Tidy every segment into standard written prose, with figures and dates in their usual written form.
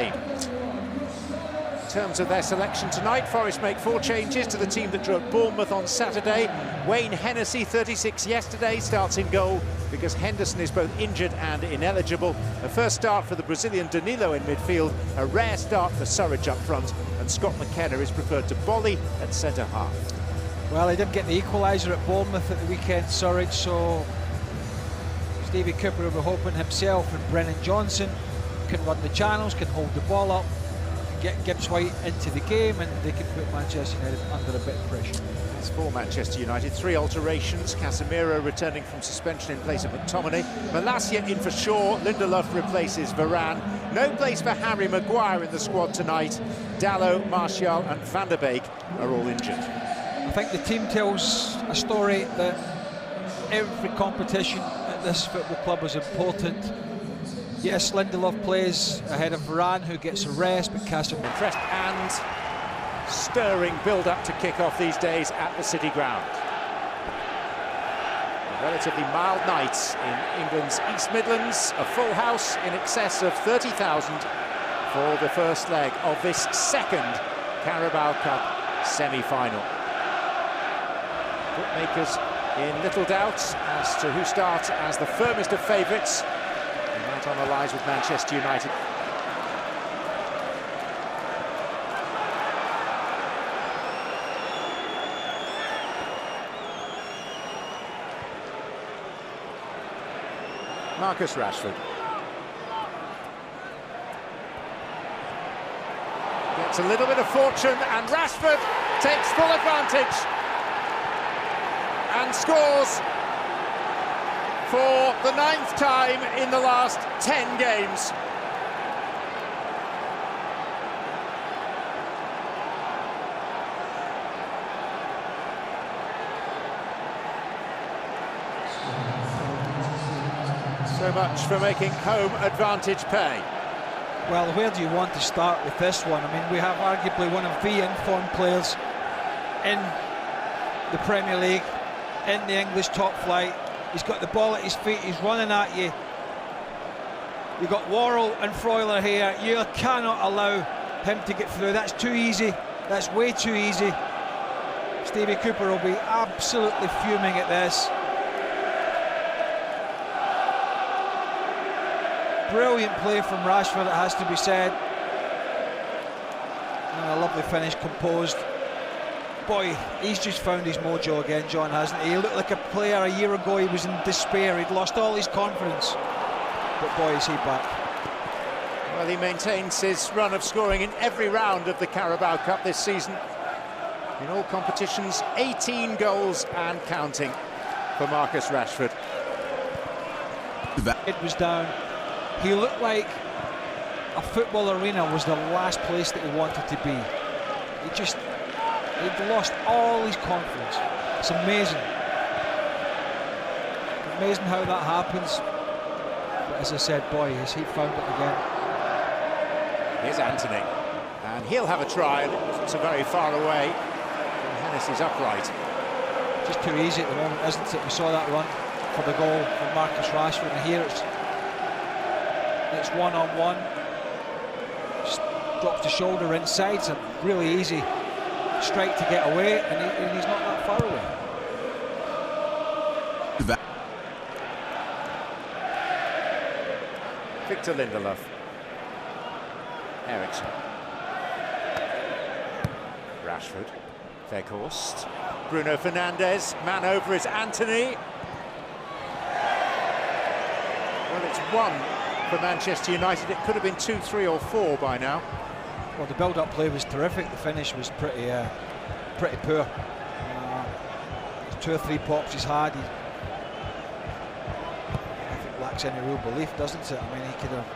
In terms of their selection tonight, Forest make 4 changes to the team that drew at Bournemouth on Saturday. Wayne Hennessy, 36 yesterday, starts in goal because Henderson is both injured and ineligible. A first start for the Brazilian Danilo in midfield, a rare start for Surridge up front, and Scott McKenna is preferred to Bolly at centre-half. Well, he didn't get the equaliser at Bournemouth at the weekend, Surridge, so Stevie Cooper will be hoping himself and Brennan Johnson can run the channels, can hold the ball up, get Gibbs White into the game, and they can put Manchester United under a bit of pressure. As for Manchester United, 3 alterations. Casemiro returning from suspension in place of McTominay. Malacia in for Shaw. Lindelof replaces Varane. No place for Harry Maguire in the squad tonight. Dalot, Martial and Van der Beek are all injured. I think the team tells a story that every competition at this football club is important. Yes, Lindelof plays ahead of Varane, who gets a rest, but Casemiro impressed and stirring build-up to kick off these days at the City Ground. A relatively mild night in England's East Midlands, a full house in excess of 30,000 for the first leg of this second Carabao Cup semi-final. Bookmakers in little doubt as to who starts as the firmest of favourites. And that on the lies with Manchester United. Marcus Rashford gets a little bit of fortune, and Rashford takes full advantage and scores for the 9th time in the last 10 games. So much for making home advantage pay. Well, where do you want to start with this one? I mean, we have arguably one of the informed players in the Premier League, in the English top flight. He's got the ball at his feet, he's running at you. You've got Worrell and Freuler here. You cannot allow him to get through. That's too easy. That's way too easy. Stevie Cooper will be absolutely fuming at this. Brilliant play from Rashford, it has to be said. And a lovely finish, composed. Boy, he's just found his mojo again, John, hasn't he? He looked like a player a year ago. He was in despair. He'd lost all his confidence. But boy, is he back. Well, he maintains his run of scoring in every round of the Carabao Cup this season. In all competitions, 18 goals and counting for Marcus Rashford. It was down. He looked like a football arena was the last place that he wanted to be. He'd lost all his confidence. It's amazing. Amazing how that happens. But as I said, boy, has he found it again. Here's Anthony. And he'll have a try. It wasn't so very far away. And Hennessy's upright. Just too easy at the moment, isn't it? We saw that run for the goal from Marcus Rashford. And here it's one-on-one. Just drops the shoulder inside. It's a really easy strike to get away, and he's not that far away. Victor Lindelof. Eriksson. Rashford. Weghorst. Bruno Fernandes. Man over is Anthony. Well, it's 1 for Manchester United. It could have been 2, 3 or 4 by now. Well, the build-up play was terrific. The finish was pretty poor. 2 or 3 pops he's had. I think lacks any real belief, doesn't it? I mean, he could have.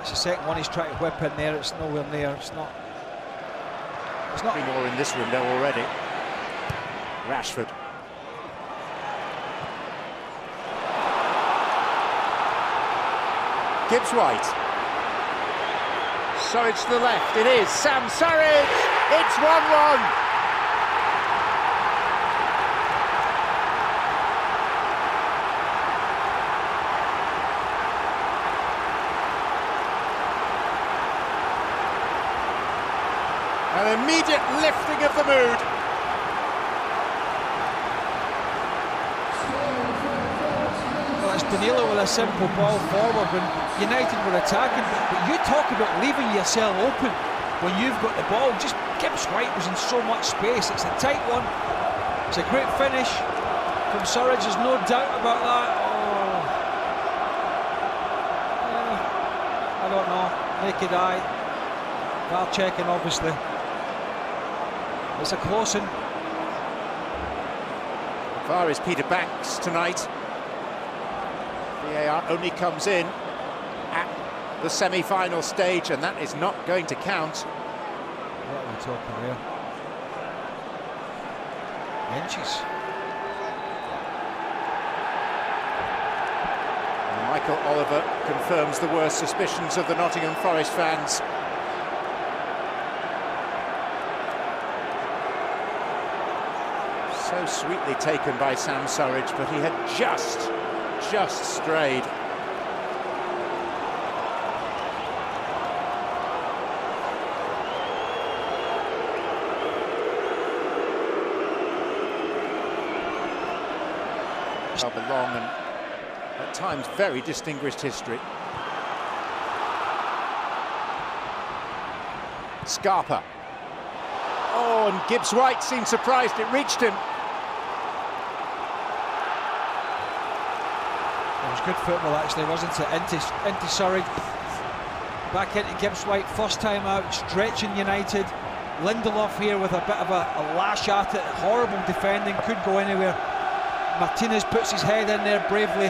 It's the second one he's trying to whip in there. It's nowhere near. It's not. More in this window already. Rashford. Gibbs White. Surridge to the left, it is Sam Surridge, it's 1-1. An immediate lifting of the mood. Well, it's Danilo with a simple ball forward when United were attacking, but you talk about leaving yourself open when you've got the ball. Just Gibbs White was in so much space. It's a tight one. It's a great finish from Surridge, there's no doubt about that. Oh. Yeah, I don't know, naked eye, VAR checking obviously. It's a close one. VAR is Peter Banks tonight. VAR only comes in at the semi-final stage, and that is not going to count. What are we talking here? Inches. Michael Oliver confirms the worst suspicions of the Nottingham Forest fans. So sweetly taken by Sam Surridge, but he had just strayed. A long and at times very distinguished history. Scarpa. Oh, and Gibbs White seemed surprised it reached him. It was good football actually, wasn't it? Into Surridge, back into Gibbs White, first time out, stretching United. Lindelof here with a bit of a lash at it, horrible defending, could go anywhere. Martinez puts his head in there bravely,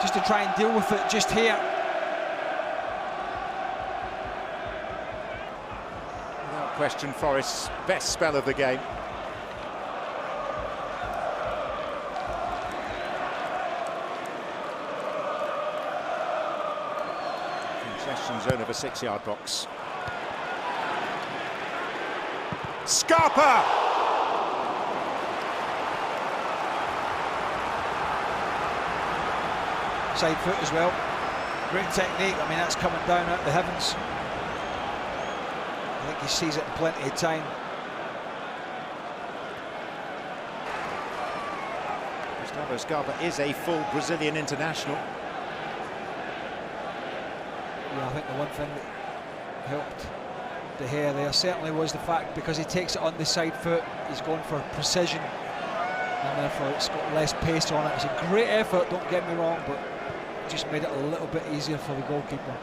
just to try and deal with it just here. Without question, Forest's best spell of the game. Congestion zone of a 6-yard box. Scarpa! Side foot as well, great technique. I mean, that's coming down out the heavens. I think he sees it in plenty of time. Gustavo Scarpa is a full Brazilian international. Yeah, I think the one thing that helped De Gea there certainly was the fact, because he takes it on the side foot, he's going for precision, and therefore it's got less pace on it. It's a great effort, don't get me wrong, but just made it a little bit easier for the goalkeeper.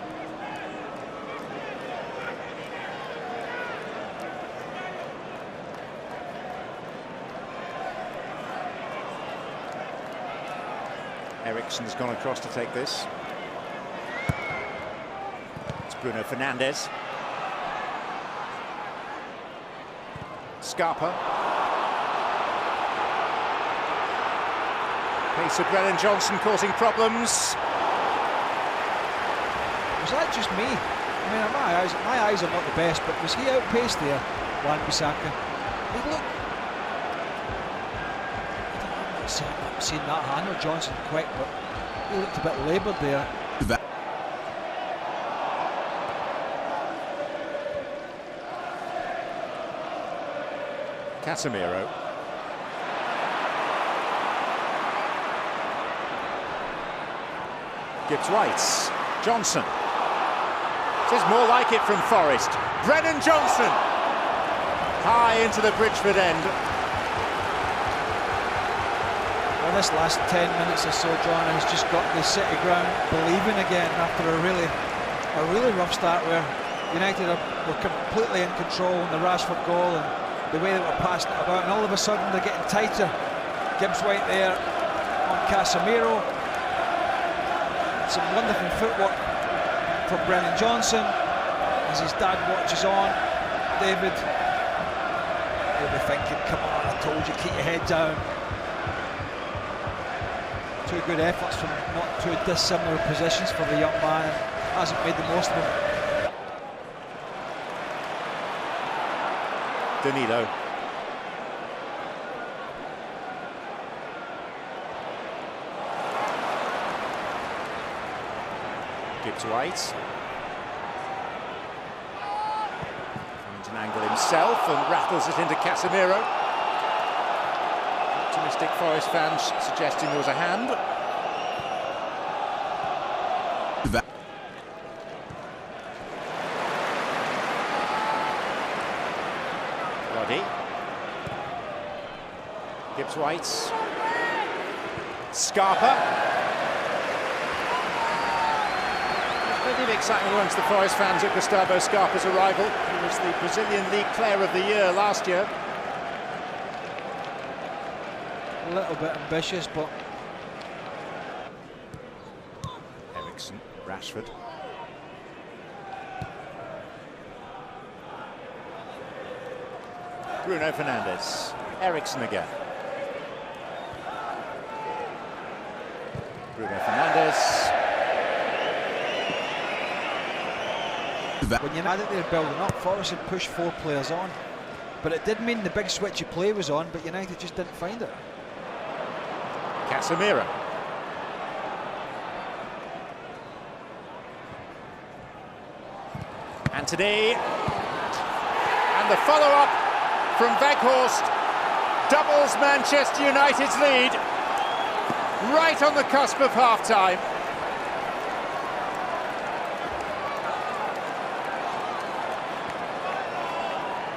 Eriksen's gone across to take this. It's Bruno Fernandes. Scarpa. Pace of Brennan Johnson causing problems. Was that just me? I mean, my eyes are not the best, but was he outpaced there, Wan-Bissaka? He looked... I'm not seeing that. I know Johnson quick, but he looked a bit laboured there. Casemiro. Gibbs White. Johnson. This is more like it from Forest. Brennan Johnson. High into the Bridgeford end. Well, this last 10 minutes or so, John, has just got the City ground believing again after a really rough start where United were completely in control in the Rashford goal and the way they were passing it about, and all of a sudden they're getting tighter. Gibbs White there on Casemiro. Some wonderful footwork from Brennan Johnson as his dad watches on. David, he'll be thinking, come on, I told you, keep your head down. Two good efforts from not too dissimilar positions for the young man, and hasn't made the most of them. Danilo. Gibbs White. Finds an angle himself and rattles it into Casemiro. Optimistic Forest fans suggesting there was a hand. Roddy. Gibbs-White. Scarpa. Plenty of excitement amongst the Forest fans at Gustavo Scarpa's arrival. He was the Brazilian League Player of the Year last year. A little bit ambitious, but... Eriksen, Rashford. Bruno Fernandes. Eriksen again. Bruno Fernandes. When you had it there building up, Forest had pushed 4 players on. But it did mean the big switchy play was on, but United just didn't find it. Casemiro. Antony. And the follow-up from Weghorst doubles Manchester United's lead right on the cusp of half-time.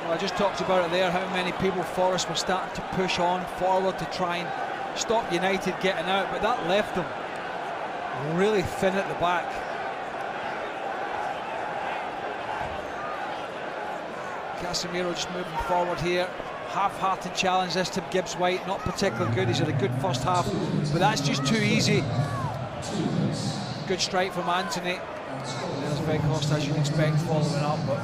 Well, I just talked about it there, how many people Forest were starting to push on forward to try and stop United getting out, but that left them really thin at the back. Casemiro just moving forward here. Half-hearted challenge this to Gibbs-White, not particularly good. He's had a good first half, but that's just too easy. Good strike from Antony. And there's Weghorst, as you'd expect, following up. But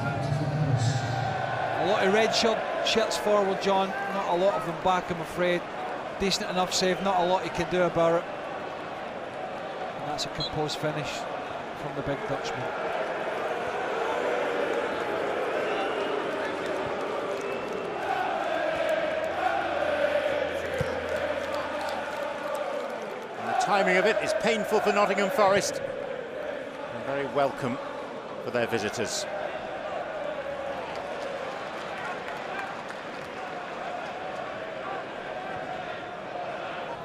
a lot of red shirts forward, John. Not a lot of them back, I'm afraid. Decent enough save, not a lot he can do about it. And that's a composed finish from the big Dutchman. Timing of it is painful for Nottingham Forest and very welcome for their visitors.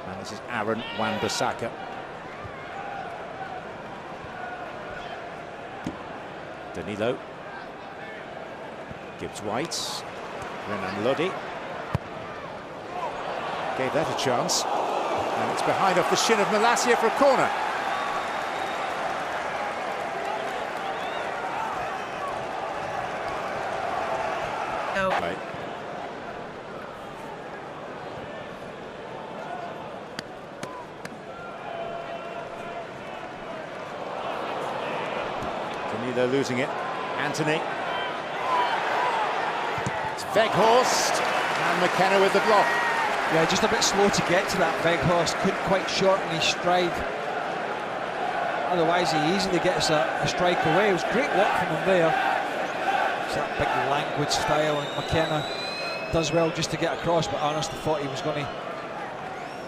And this is Aaron Wan-Bissaka. Danilo. Gibbs-White. Renan Lodi. Gave that a chance. And it's behind off the shin of Malacia for a corner. No. Right. Danilo losing it. Antony. It's Weghorst. And McKenna with the block. Yeah, just a bit slow to get to that. Weghorst couldn't quite shorten his stride. Otherwise, he easily gets a strike away. It was great work from him there. It's that big languid style, and McKenna does well just to get across, but I honestly thought he was going to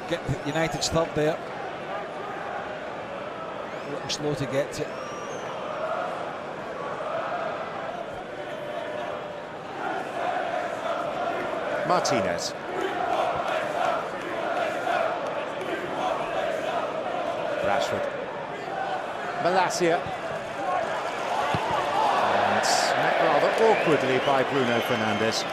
get United's third there. A little slow to get to. Martinez. Rashford. Malacia. And met rather awkwardly by Bruno Fernandes.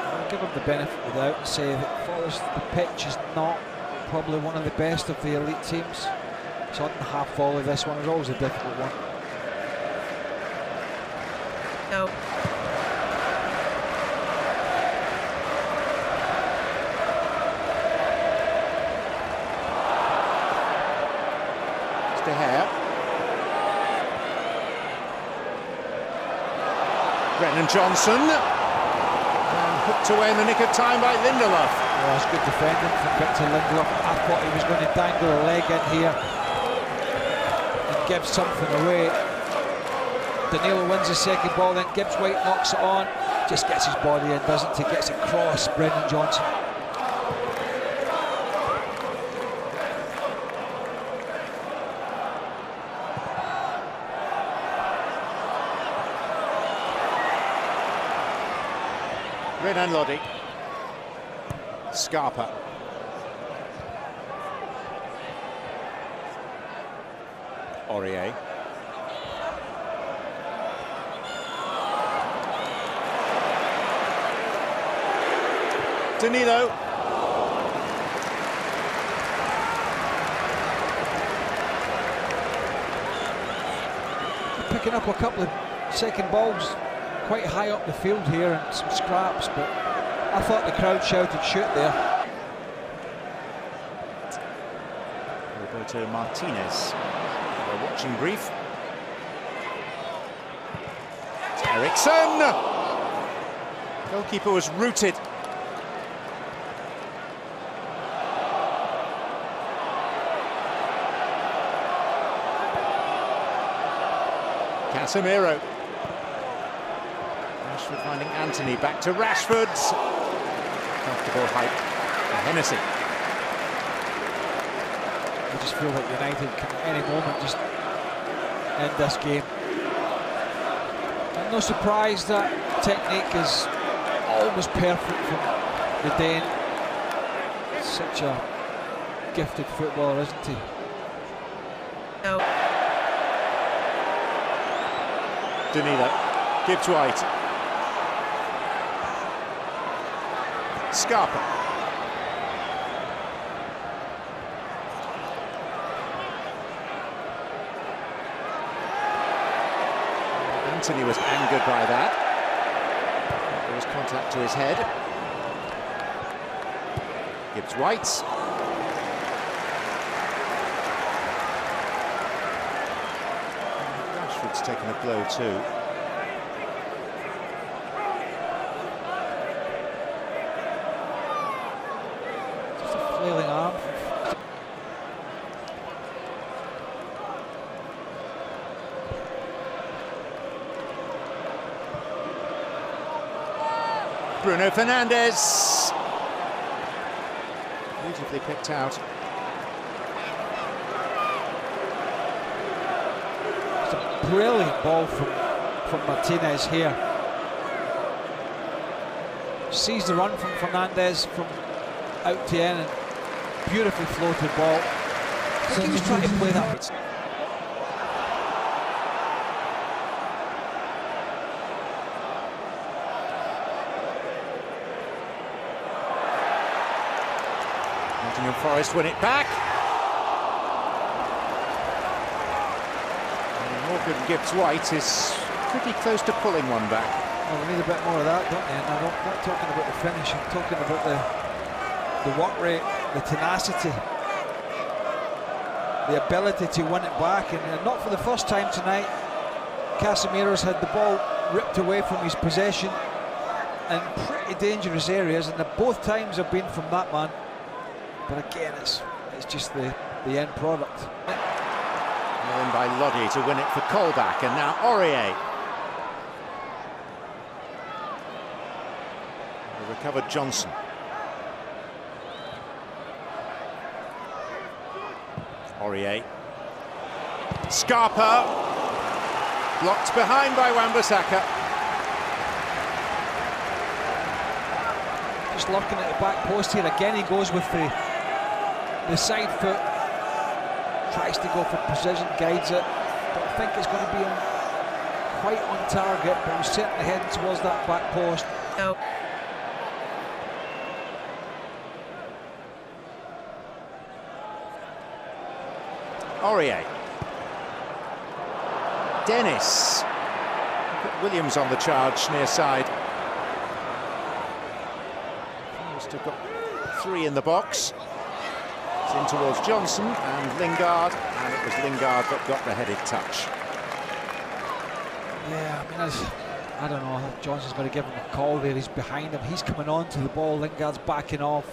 I'll give him the benefit of the doubt and say that Forest, the pitch is not probably one of the best of the elite teams. It's on the half volley, this one is always a difficult one. No. De Gea. Brennan Johnson. And hooked away in the nick of time by Lindelof. Oh, that's good defending from Victor Lindelof. I thought he was going to dangle a leg in here and give something away. Danilo wins the second ball, then Gibbs-White knocks it on. Just gets his body in, doesn't he? Gets it across Brennan Johnson. Renan Lodi. Scarpa. Aurier. Danilo. Picking up a couple of second balls quite high up the field here and some scraps, but I thought the crowd shouted shoot there. Roberto Martinez. A watching brief. Eriksson! Goalkeeper was rooted. Casemiro. Rashford finding Anthony, back to Rashford. Comfortable height for Hennessy. I just feel like United can at any moment just end this game. And no surprise that technique is almost perfect from the Dane. Such a gifted footballer, isn't he? No. Danilo. Gibbs White. Scarpa. Anthony was angered by that. There was contact to his head. Gibbs White. Rashford's taken a blow too. Just a flailing arm. Bruno Fernandes. Beautifully picked out. It's a brilliant ball from Martinez here. Sees the run from Fernandes from out to in and beautifully floated ball. I think he was trying to play that. Nottingham Forest win it back. And Morgan Gibbs White is pretty close to pulling one back. Well, we need a bit more of that, don't we? And I'm not talking about the finish, I'm talking about the work rate, the tenacity, the ability to win it back. And not for the first time tonight, Casemiro's had the ball ripped away from his possession in pretty dangerous areas, and both times have been from that man. But again, it's just the end product. Won by Lodi to win it for Colback, and now Aurier. The recovered Johnson. Aurier. Scarpa. Blocked behind by Wan-Bissaka. Just looking at the back post here again, he goes with the side foot, tries to go for precision, guides it. Don't think it's going to be quite on target, but he's certainly heading towards that back post. No. Aurier. Dennis. Put Williams on the charge near side. Must have got 3 in the box. It's in towards Johnson and Lingard, and it was Lingard that got the headed touch. Yeah, I mean, I don't know, Johnson's going to give him a call there, he's behind him, he's coming on to the ball, Lingard's backing off.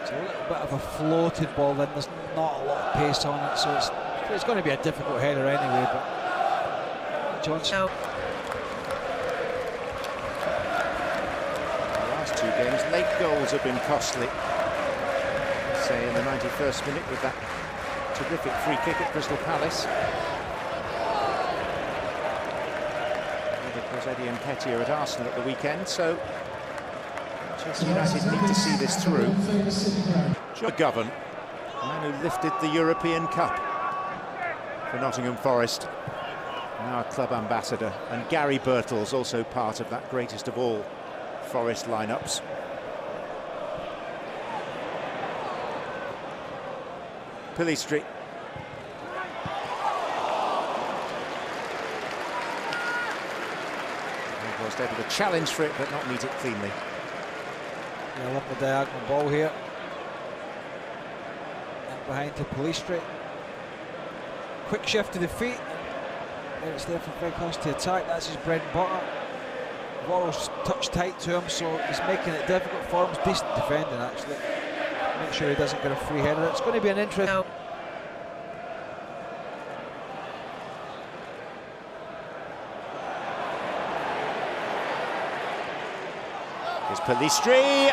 It's a little bit of a floated ball then, there's not a lot of pace on it, so it's going to be a difficult header anyway, but Johnson... No. Two games, late goals have been costly. Say in the 91st minute with that terrific free kick at Crystal Palace. was Eddie Nketiah at Arsenal at the weekend, so Manchester United need to see this through. John McGovern, the man who lifted the European Cup for Nottingham Forest, now a club ambassador, and Gary Birtles, also part of that greatest of all Forest lineups. Pillistri. Was able to challenge for it, but not meet it cleanly. Yeah, love the diagonal ball here. And behind to Pillistri. Quick shift to the feet. And it's there for Vegas to attack. That's his bread and butter. Worrell's touch tight to him, so he's making it difficult for him. Decent defending, actually. Make sure he doesn't get a free header. It's going to be an interesting. No. Here's Pillistri.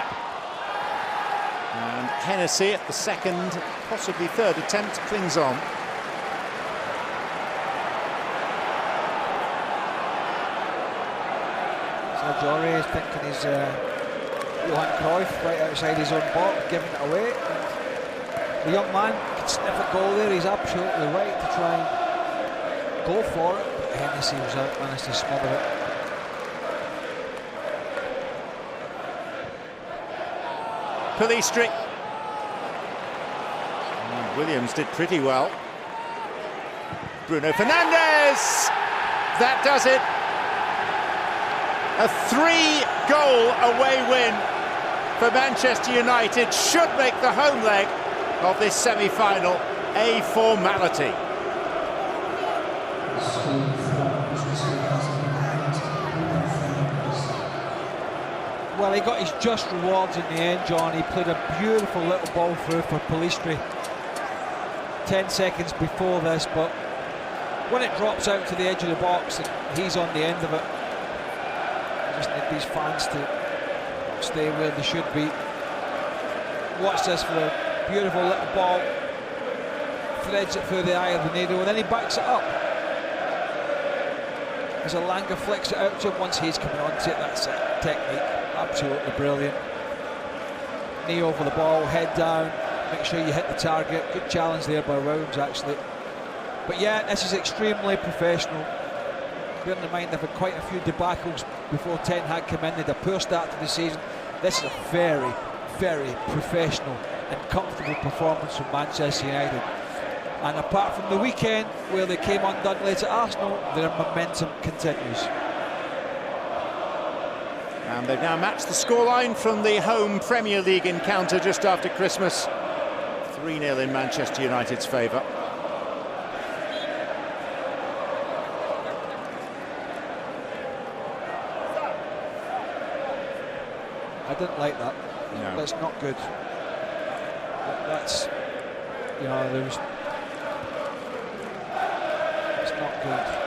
And Hennessy at the second, possibly third attempt, clings on. Sergio Aurier is thinking he's Johan Cruyff right outside his own box, giving it away. And the young man can sniff a goal there. He's absolutely right to try and go for it. But Hennessy was out, managed to smother it. Pillistri. And Williams did pretty well. Bruno Fernandes! That does it. A 3-goal away win for Manchester United should make the home leg of this semi-final a formality. Well, he got his just rewards in the end, John. He played a beautiful little ball through for Pillistri 10 seconds before this, but when it drops out to the edge of the box and he's on the end of it, I just need these fans to stay where they should be. Watch this for a beautiful little ball, threads it through the eye of the needle, and then he backs it up as Elanga flicks it out to him once he's coming on to it. That's it. Technique, absolutely brilliant. Knee over the ball, head down, make sure you hit the target. Good challenge there by Williams, actually. But yeah, this is extremely professional. Bearing in mind they've had quite a few debacles before Ten Hag came in. They had a poor start to the season. This is a very, very professional and comfortable performance from Manchester United. And apart from the weekend where they came undone late at Arsenal, their momentum continues. And they've now matched the scoreline from the home Premier League encounter just after Christmas. 3-0 in Manchester United's favour. I didn't like that. No. That's not good. That's, you know, it's not good.